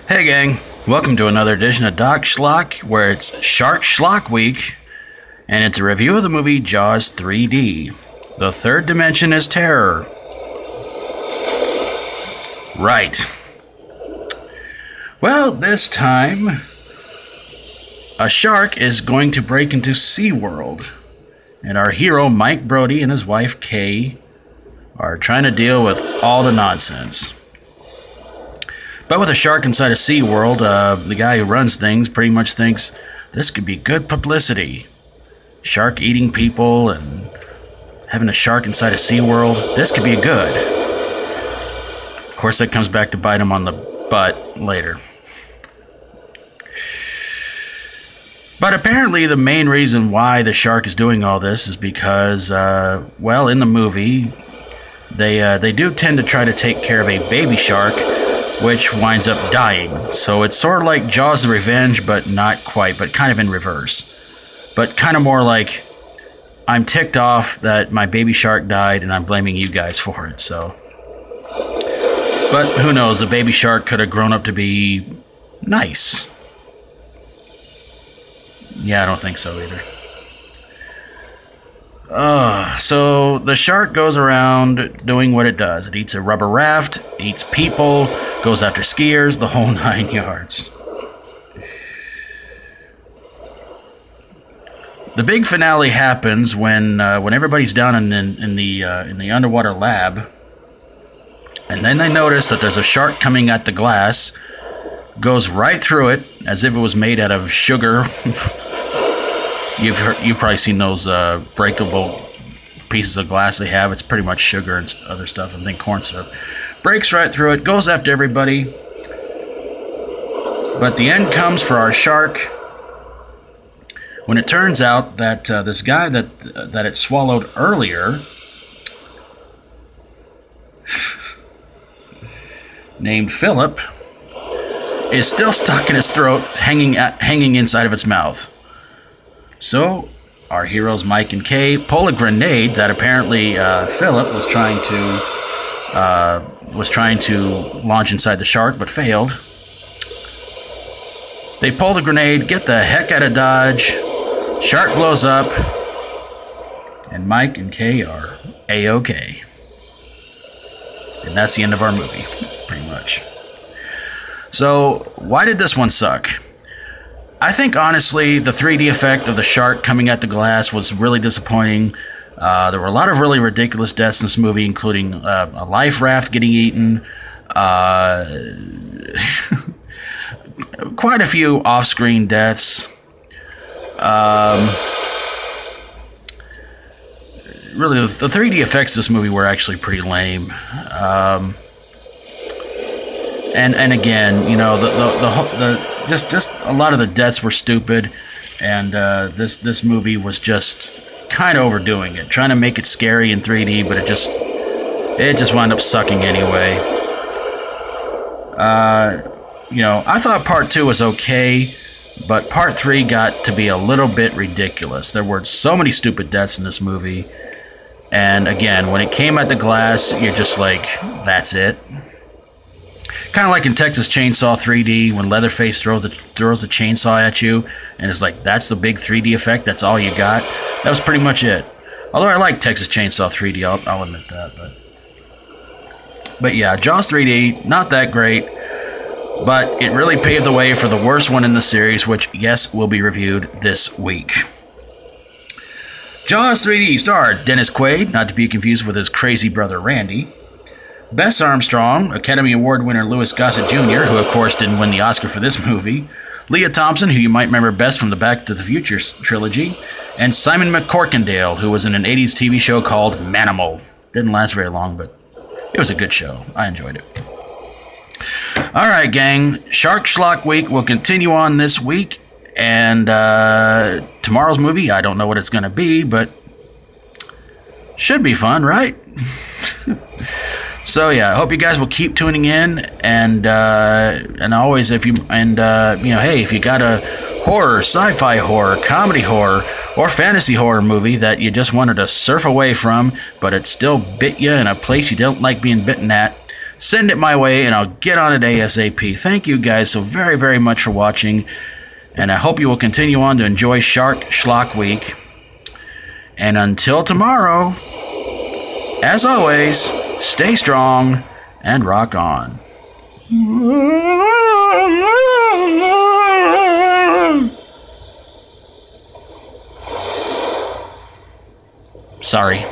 Hey gang, welcome to another edition of Doc Schlock, where it's Shark Schlock Week, and it's a review of the movie Jaws 3D. The third dimension is terror. Right. Well, this time, a shark is going to break into SeaWorld, and our hero Mike Brody and his wife Kay are trying to deal with all the nonsense. But with a shark inside a SeaWorld, the guy who runs things pretty much thinks this could be good publicity. Shark eating people and having a shark inside a SeaWorld, this could be good. Of course, that comes back to bite him on the butt later. But apparently the main reason why the shark is doing all this is because, well, in the movie, they do tend to try to take care of a baby shark, which winds up dying. So it's sort of like Jaws the Revenge, but not quite, but kind of in reverse. But kind of more like, I'm ticked off that my baby shark died and I'm blaming you guys for it, so. But who knows, the baby shark could have grown up to be nice. Yeah, I don't think so either. So the shark goes around doing what it does. It eats a rubber raft, eats people, goes after skiers, the whole 9 yards. The big finale happens when everybody's down in the underwater lab, and then they notice that there's a shark coming at the glass, goes right through it as if it was made out of sugar. You've probably seen those breakable pieces of glass they have. It's pretty much sugar and other stuff, and then corn syrup. Breaks right through it, goes after everybody. But the end comes for our shark when it turns out that this guy that it swallowed earlier, named Philip, is still stuck in his throat, hanging inside of its mouth. So, our heroes Mike and Kay pull a grenade that apparently Philip was trying to launch inside the shark, but failed. They pull the grenade, get the heck out of Dodge. Shark blows up, and Mike and Kay are A-OK. And that's the end of our movie, pretty much. So, why did this one suck? I think, honestly, the 3D effect of the shark coming at the glass was really disappointing. There were a lot of really ridiculous deaths in this movie, including a life raft getting eaten, quite a few off-screen deaths. Really, the 3D effects of this movie were actually pretty lame. And again, you know, just a lot of the deaths were stupid, and this movie was just kind of overdoing it, trying to make it scary in 3D, but it just wound up sucking anyway. You know, I thought part 2 was okay, but part 3 got to be a little bit ridiculous. There were so many stupid deaths in this movie, and again, when it came at the glass, you're just like, that's it. Kind of like in Texas Chainsaw 3D, when Leatherface throws the chainsaw at you, and it's like, that's the big 3D effect, that's all you got. That was pretty much it. Although I like Texas Chainsaw 3D, I'll admit that. But yeah, Jaws 3D, not that great, but it really paved the way for the worst one in the series, which, yes, will be reviewed this week. Jaws 3D starred Dennis Quaid, not to be confused with his crazy brother Randy. Bess Armstrong, Academy Award winner Louis Gossett Jr., who of course didn't win the Oscar for this movie, Leah Thompson, who you might remember best from the Back to the Future trilogy, and Simon McCorkindale, who was in an 80s TV show called Manimal. Didn't last very long, but it was a good show. I enjoyed it. Alright, gang, Shark Schlock Week will continue on this week, and tomorrow's movie, I don't know what it's going to be, but should be fun, right? So yeah, I hope you guys will keep tuning in, and always, if you hey, if you got a horror, sci-fi horror, comedy horror, or fantasy horror movie that you just wanted to surf away from, but it still bit you in a place you don't like being bitten at, send it my way and I'll get on it ASAP. Thank you guys so very, very much for watching. And I hope you will continue on to enjoy Shark Schlock Week. And until tomorrow, as always, stay strong and rock on. Sorry.